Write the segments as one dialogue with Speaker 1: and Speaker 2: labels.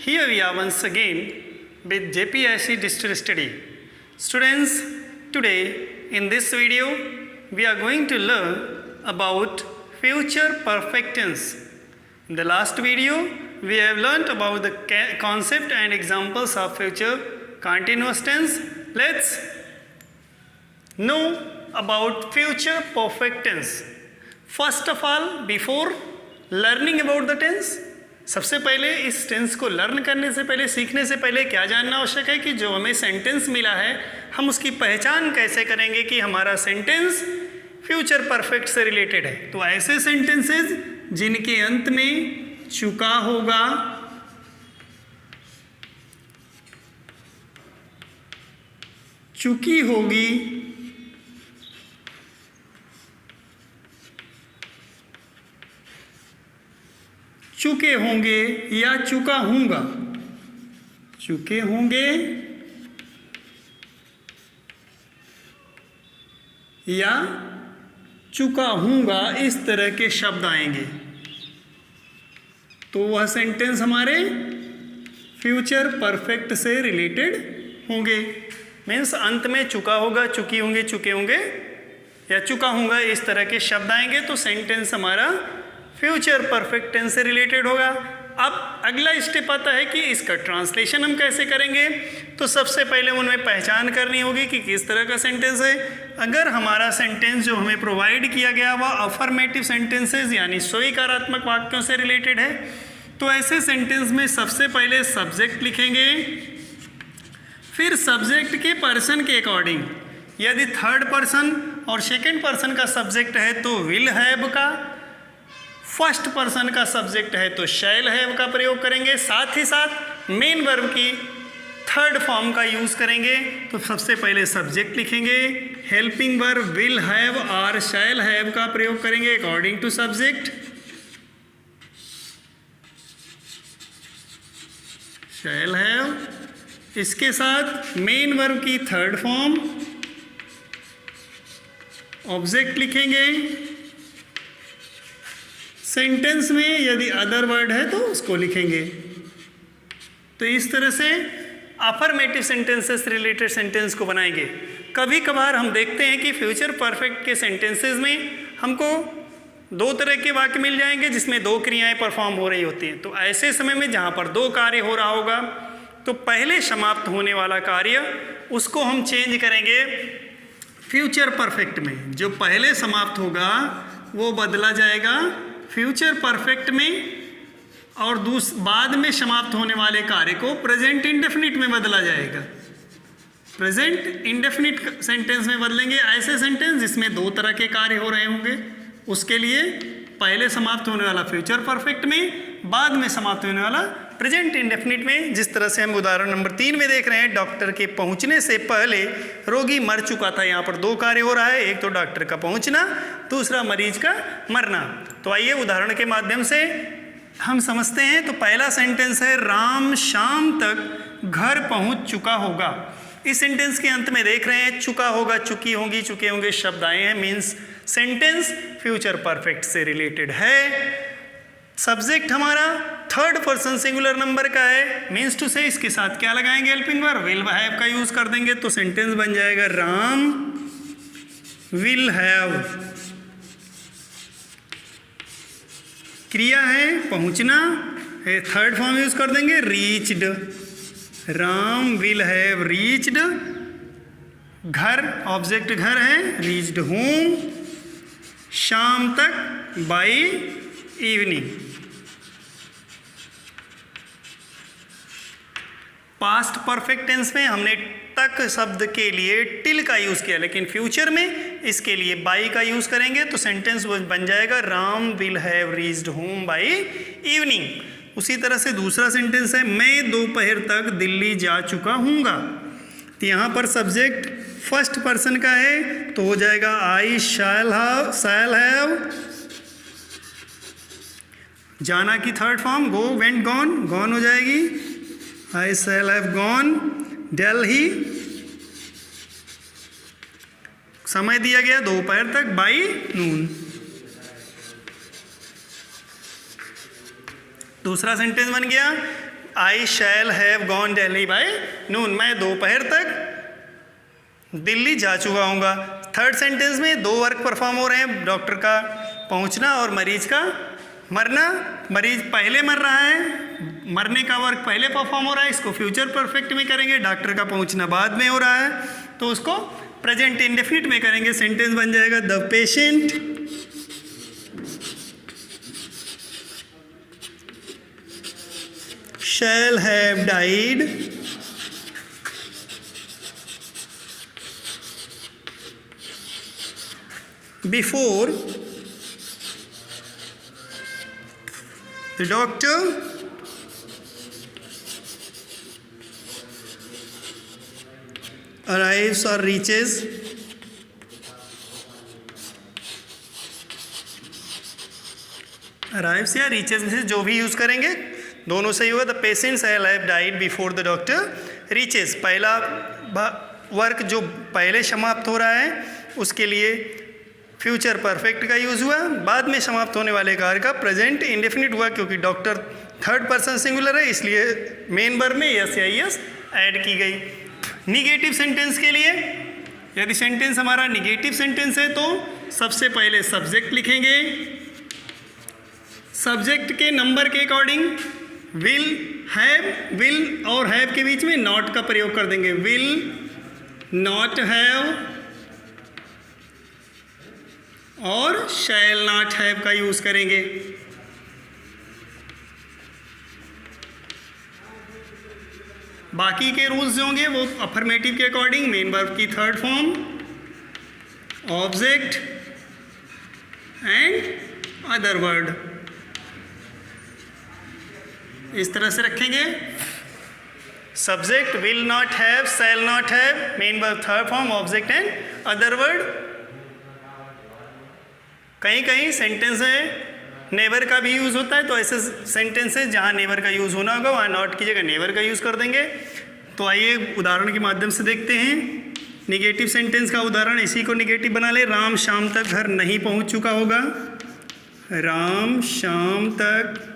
Speaker 1: Here we are once again with JPIC Digital Study. Students, today in this video we are going to learn about future perfect tense. In the last video we have learnt about the concept and examples of future continuous tense. Let's know about future perfect tense. First of all, before learning about the tense, सबसे पहले इस tense को learn करने से पहले, सीखने से पहले क्या जानना आवश्यक है कि जो हमें सेंटेंस मिला है हम उसकी पहचान कैसे करेंगे कि हमारा सेंटेंस फ्यूचर परफेक्ट से रिलेटेड है। तो ऐसे सेंटेंसेस जिनके अंत में चुका होगा, चुकी होगी, चुके होंगे या चुका हूँगा, चुके होंगे या चुका हूँगा, इस तरह के शब्द आएंगे तो वह सेंटेंस हमारे फ्यूचर परफेक्ट से रिलेटेड होंगे। मीन्स अंत में चुका होगा, चुकी होंगे, चुके होंगे या चुका हूँगा, इस तरह के शब्द आएंगे तो सेंटेंस हमारा फ्यूचर परफेक्ट टेंस से रिलेटेड होगा। अब अगला स्टेप आता है कि इसका ट्रांसलेशन हम कैसे करेंगे। तो सबसे पहले उनमें पहचान करनी होगी कि किस तरह का सेंटेंस है। अगर हमारा सेंटेंस जो हमें प्रोवाइड किया गया वह अफर्मेटिव सेंटेंसेस यानी स्वीकारात्मक वाक्यों से रिलेटेड है, तो ऐसे सेंटेंस में सबसे पहले सब्जेक्ट लिखेंगे, फिर सब्जेक्ट के पर्सन के अकॉर्डिंग, यदि थर्ड पर्सन और सेकेंड पर्सन का सब्जेक्ट है तो विल हैव का, फर्स्ट पर्सन का सब्जेक्ट है तो शैल हैव का प्रयोग करेंगे। साथ ही साथ मेन वर्ब की थर्ड फॉर्म का यूज़ करेंगे। तो सबसे पहले सब्जेक्ट लिखेंगे, हेल्पिंग वर्ब विल हैव और शैल हैव का प्रयोग करेंगे according to subject, shall have. इसके साथ मेन वर्ब की थर्ड फॉर्म ऑब्जेक्ट लिखेंगे। सेंटेंस में यदि अदर वर्ड है तो उसको लिखेंगे। तो इस तरह से अफर्मेटिव सेंटेंसेस रिलेटेड सेंटेंस को बनाएंगे। कभी कभार हम देखते हैं कि फ्यूचर परफेक्ट के सेंटेंसेस में हमको दो तरह के वाक्य मिल जाएंगे जिसमें दो क्रियाएं परफॉर्म हो रही होती हैं। तो ऐसे समय में जहाँ पर दो कार्य हो रहा होगा तो पहले समाप्त होने वाला कार्य उसको हम चेंज करेंगे फ्यूचर परफेक्ट में। जो पहले समाप्त होगा वो बदला जाएगा फ्यूचर परफेक्ट में और बाद में समाप्त होने वाले कार्य को प्रेजेंट इंडेफिनिट में बदला जाएगा। प्रेजेंट इंडेफिनिट सेंटेंस में बदलेंगे ऐसे सेंटेंस जिसमें दो तरह के कार्य हो रहे होंगे, उसके लिए पहले समाप्त होने वाला फ्यूचर परफेक्ट में, बाद में समाप्त होने वाला प्रेजेंट इंडेफिनिट में। जिस तरह से हम उदाहरण नंबर 3 में देख रहे हैं, डॉक्टर के पहुंचने से पहले रोगी मर चुका था। यहाँ पर दो कार्य हो रहा है, एक तो डॉक्टर का पहुंचना, दूसरा मरीज का मरना। तो आइए उदाहरण के माध्यम से हम समझते हैं। तो पहला सेंटेंस है राम शाम तक घर पहुंच चुका होगा। इस सेंटेंस के अंत में देख रहे हैं चुका होगा, चुकी होंगी, चुके होंगे शब्द आए हैं। मीन्स सेंटेंस फ्यूचर परफेक्ट से रिलेटेड है। सब्जेक्ट हमारा थर्ड पर्सन सिंगुलर नंबर का है। मीन्स टू से इसके साथ क्या लगाएंगे, हेल्पिंग वर्ब विल हैव का यूज कर देंगे तो सेंटेंस बन जाएगा राम विल हैव। क्रिया है पहुंचना, थर्ड फॉर्म यूज कर देंगे reached, Ram will have reached. घर ऑब्जेक्ट घर है, रीच्ड होम। शाम तक by evening. Past perfect tense में हमने तक शब्द के लिए टिल का यूज़ किया, लेकिन फ्यूचर में इसके लिए बाई का यूज़ करेंगे तो सेंटेंस बन जाएगा Ram will have reached home by evening. उसी तरह से दूसरा सेंटेंस है मैं दोपहर तक दिल्ली जा चुका हूँगा। तो यहाँ पर सब्जेक्ट फर्स्ट पर्सन का है तो हो जाएगा आई शैल हैव। जाना की third form go went gone, gone हो जाएगी आई शैल हैव गॉन दिल्ली। समय दिया गया दोपहर तक बाय नून। दूसरा सेंटेंस बन गया I shall have gone Delhi by noon, मैं दोपहर तक दिल्ली जा चुका हूँगा। थर्ड सेंटेंस में 2 वर्क परफॉर्म हो रहे हैं, डॉक्टर का पहुँचना और मरीज का मरना। मरीज पहले मर रहा है, मरने का वर्क पहले परफॉर्म हो रहा है, इसको फ्यूचर परफेक्ट में करेंगे। डॉक्टर का पहुँचना बाद में हो रहा है तो उसको प्रेजेंट इंडेफिनिट में करेंगे। सेंटेंस बन जाएगा the patient shall have died before the doctor arrives or reaches arrives या reaches में से जो भी यूज करेंगे दोनों सही होगा। The patients have died before the doctor reaches, पहला वर्क जो पहले समाप्त हो रहा है उसके लिए फ्यूचर परफेक्ट का यूज़ हुआ। बाद में समाप्त होने वाले कार्य का प्रेजेंट इंडेफिनिट हुआ, क्योंकि डॉक्टर थर्ड पर्सन सिंगुलर है इसलिए मेन वर्ब में यस या यस ऐड की गई। निगेटिव सेंटेंस के लिए यदि सेंटेंस हमारा निगेटिव सेंटेंस है तो सबसे पहले सब्जेक्ट लिखेंगे। सब्जेक्ट के नंबर के अकॉर्डिंग विल हैव, विल और हैव के बीच में नॉट का प्रयोग कर देंगे। विल नॉट हैव और शैल नॉट हैव का यूज करेंगे। बाकी के रूल्स जो होंगे वो अफर्मेटिव के अकॉर्डिंग मेन वर्ब की third form, object and other word, इस तरह से रखेंगे। Subject will not have, shall not have, main verb third form, object and other word. कहीं कहीं सेंटेंस है नेवर का भी यूज़ होता है, तो ऐसे सेंटेंस है जहाँ नेवर का यूज़ होना होगा वहाँ नॉट की जगह नेवर का यूज़ कर देंगे। तो आइए उदाहरण के माध्यम से देखते हैं। निगेटिव सेंटेंस का उदाहरण, इसी को निगेटिव बना ले। राम शाम तक घर नहीं पहुँच चुका होगा। राम शाम तक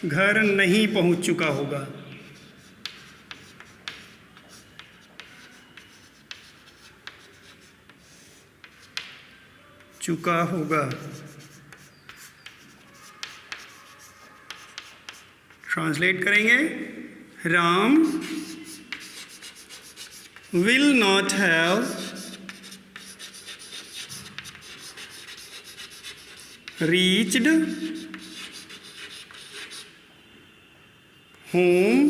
Speaker 1: घर नहीं पहुंच चुका होगा। चुका होगा। ट्रांसलेट करेंगे। Ram will not have reached home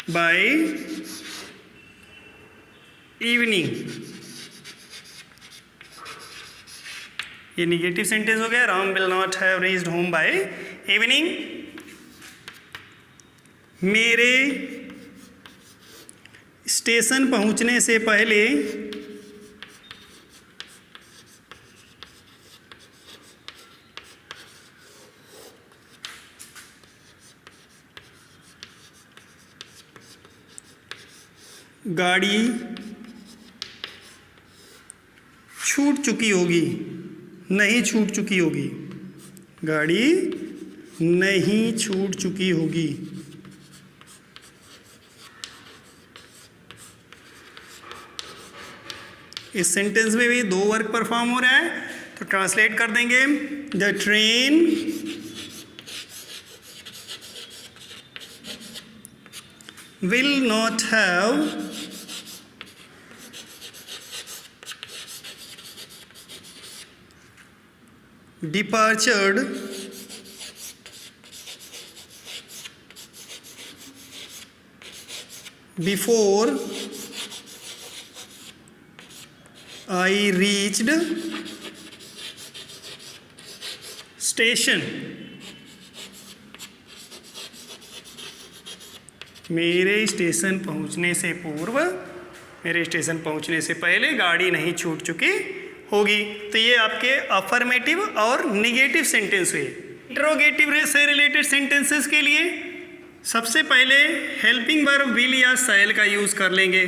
Speaker 1: by evening। ये निगेटिव सेंटेंस हो गया। Ram will not have reached home by evening. मेरे स्टेशन पहुंचने से पहले गाड़ी छूट चुकी होगी, नहीं छूट चुकी होगी। गाड़ी नहीं छूट चुकी होगी। इस सेंटेंस में भी 2 वर्क परफॉर्म हो रहा है, तो ट्रांसलेट कर देंगे। The train will not have departed before I reached station। मेरे स्टेशन पहुंचने से पूर्व, मेरे स्टेशन पहुंचने से पहले गाड़ी नहीं छूट चुकी होगी। तो ये आपके अफर्मेटिव और निगेटिव सेंटेंस हुए। इंटरोगेटिव से रिलेटेड सेंटेंसेस के लिए सबसे पहले हेल्पिंग वर्ब विल या शैल का यूज़ कर लेंगे।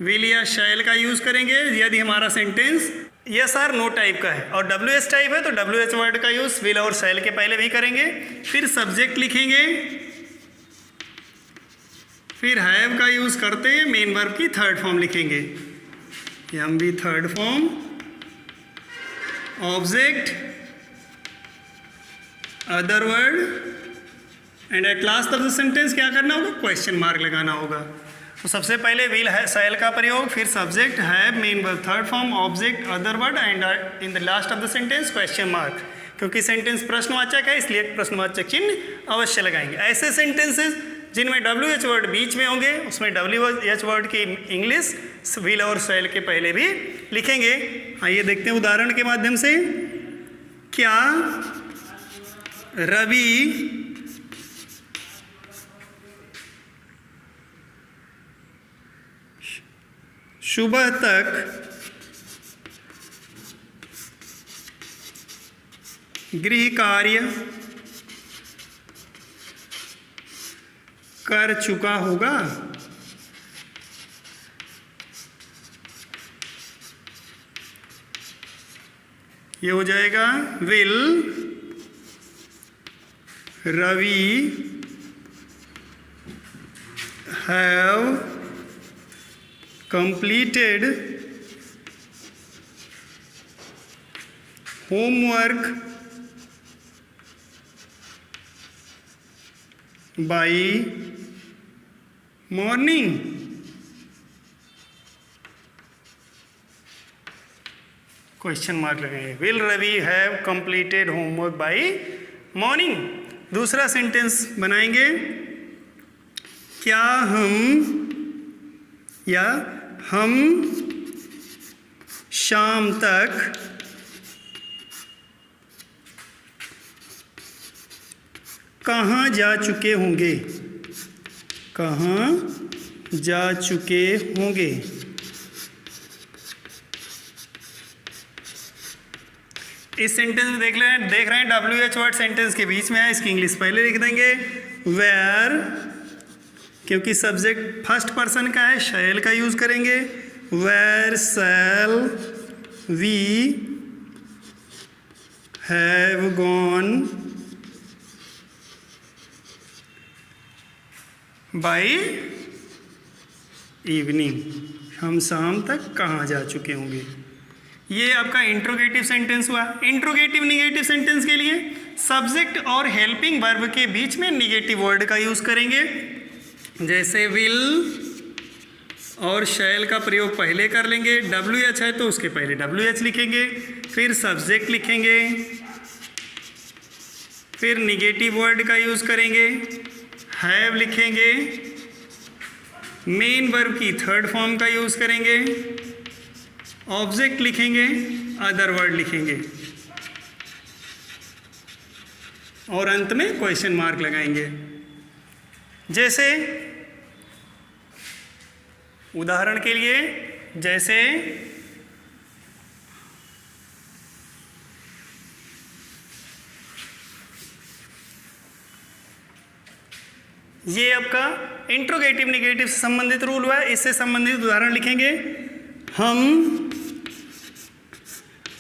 Speaker 1: विल या शैल का यूज़ करेंगे यदि हमारा sentence yes or no type का है, और डब्ल्यू एच टाइप है तो डब्ल्यू एच वर्ड का यूज विल और शैल के पहले भी करेंगे। फिर सब्जेक्ट लिखेंगे, फिर हैव का यूज करते हैं, मेन वर्ब की थर्ड फॉर्म लिखेंगे, M B third form, object, other word, and at last of the sentence क्या करना होगा, क्वेश्चन मार्क लगाना होगा। तो सबसे पहले विल है शैल का प्रयोग, फिर subject, have, main verb third form, object, other word, and in the last of the sentence question mark. क्योंकि सेंटेंस प्रश्नवाचक है इसलिए प्रश्नवाचक चिन्ह अवश्य लगाएंगे। ऐसे सेंटेंसेस जिनमें डब्ल्यू एच वर्ड बीच में होंगे उसमें डब्ल्यू एच वर्ड की इंग्लिश विल और शैल के पहले भी लिखेंगे। आइए देखते हैं उदाहरण के माध्यम से। क्या रवि सुबह तक गृह कार्य कर चुका होगा? ये हो जाएगा will Ravi have completed homework by morning? Question mark लगाएंगे। Will Ravi have completed homework by morning. दूसरा सेंटेंस बनाएंगे, क्या हम शाम तक कहाँ जा चुके होंगे? कहाँ जा चुके होंगे? इस सेंटेंस में देख रहे हैं डब्ल्यू एच वर्ड सेंटेंस के बीच में है, इसकी इंग्लिश पहले लिख देंगे। वेयर, क्योंकि सब्जेक्ट फर्स्ट पर्सन का है, शैल का यूज करेंगे। Where shall we have gone by evening. हम शाम तक कहाँ जा चुके होंगे? ये आपका इंट्रोगेटिव सेंटेंस हुआ। इंट्रोगेटिव निगेटिव सेंटेंस के लिए सब्जेक्ट और हेल्पिंग वर्ब के बीच में निगेटिव वर्ड का यूज करेंगे। जैसे विल और शैल का प्रयोग पहले कर लेंगे, डब्ल्यू एच है तो उसके पहले डब्ल्यू एच लिखेंगे, फिर सब्जेक्ट लिखेंगे, फिर निगेटिव वर्ड का यूज करेंगे, हैव लिखेंगे, मेन वर्ब की थर्ड फॉर्म का यूज करेंगे, ऑब्जेक्ट लिखेंगे, अदर वर्ड लिखेंगे और अंत में क्वेश्चन मार्क लगाएंगे। जैसे उदाहरण के लिए, जैसे ये आपका इंट्रोगेटिव निगेटिव से संबंधित रूल हुआ है। इससे संबंधित उदाहरण लिखेंगे, हम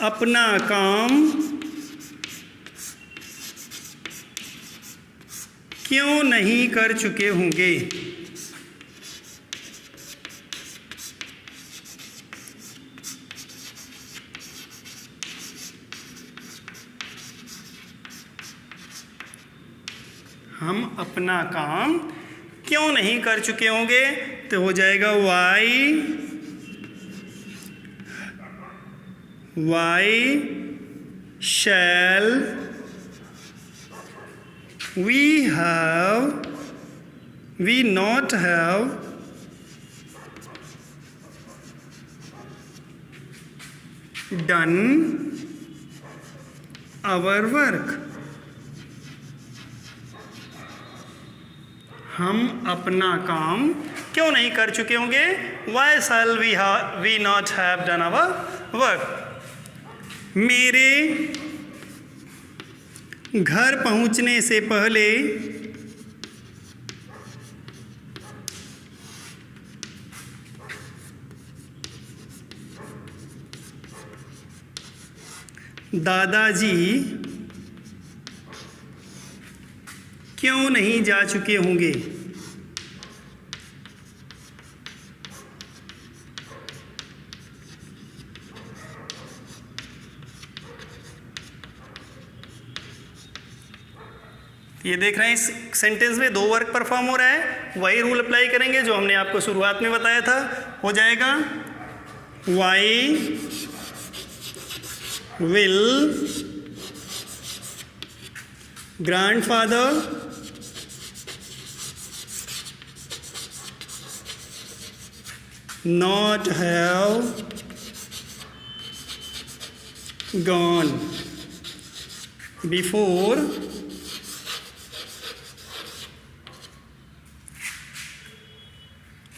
Speaker 1: अपना काम क्यों नहीं कर चुके होंगे? हम अपना काम क्यों नहीं कर चुके होंगे? तो हो जाएगा why shall we not have done our work? हम अपना काम क्यों नहीं कर चुके होंगे? Why shall we not have done our work? मेरे घर पहुंचने से पहले दादाजी क्यों नहीं जा चुके होंगे? ये देख रहे हैं इस सेंटेंस में 2 वर्क परफॉर्म हो रहा है, वही रूल अप्लाई करेंगे जो हमने आपको शुरुआत में बताया था। हो जाएगा why will grandfather not have gone before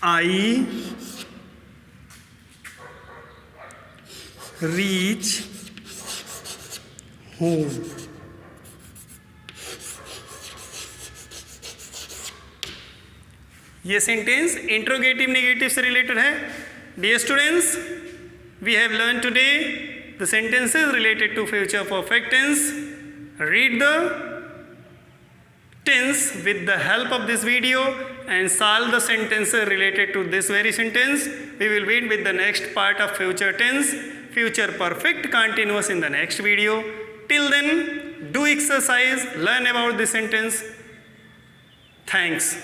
Speaker 1: I reach home. ये सेंटेंस इंट्रोगेटिव नेगेटिव से रिलेटेड है। Dear students, we have learn today the sentences related to future perfect tense. Read the tense with the help of this video and solve the sentences related to this very sentence. We will meet with the next part of future tense, future perfect continuous in the next video. Till then, do exercise, learn about this sentence. Thanks.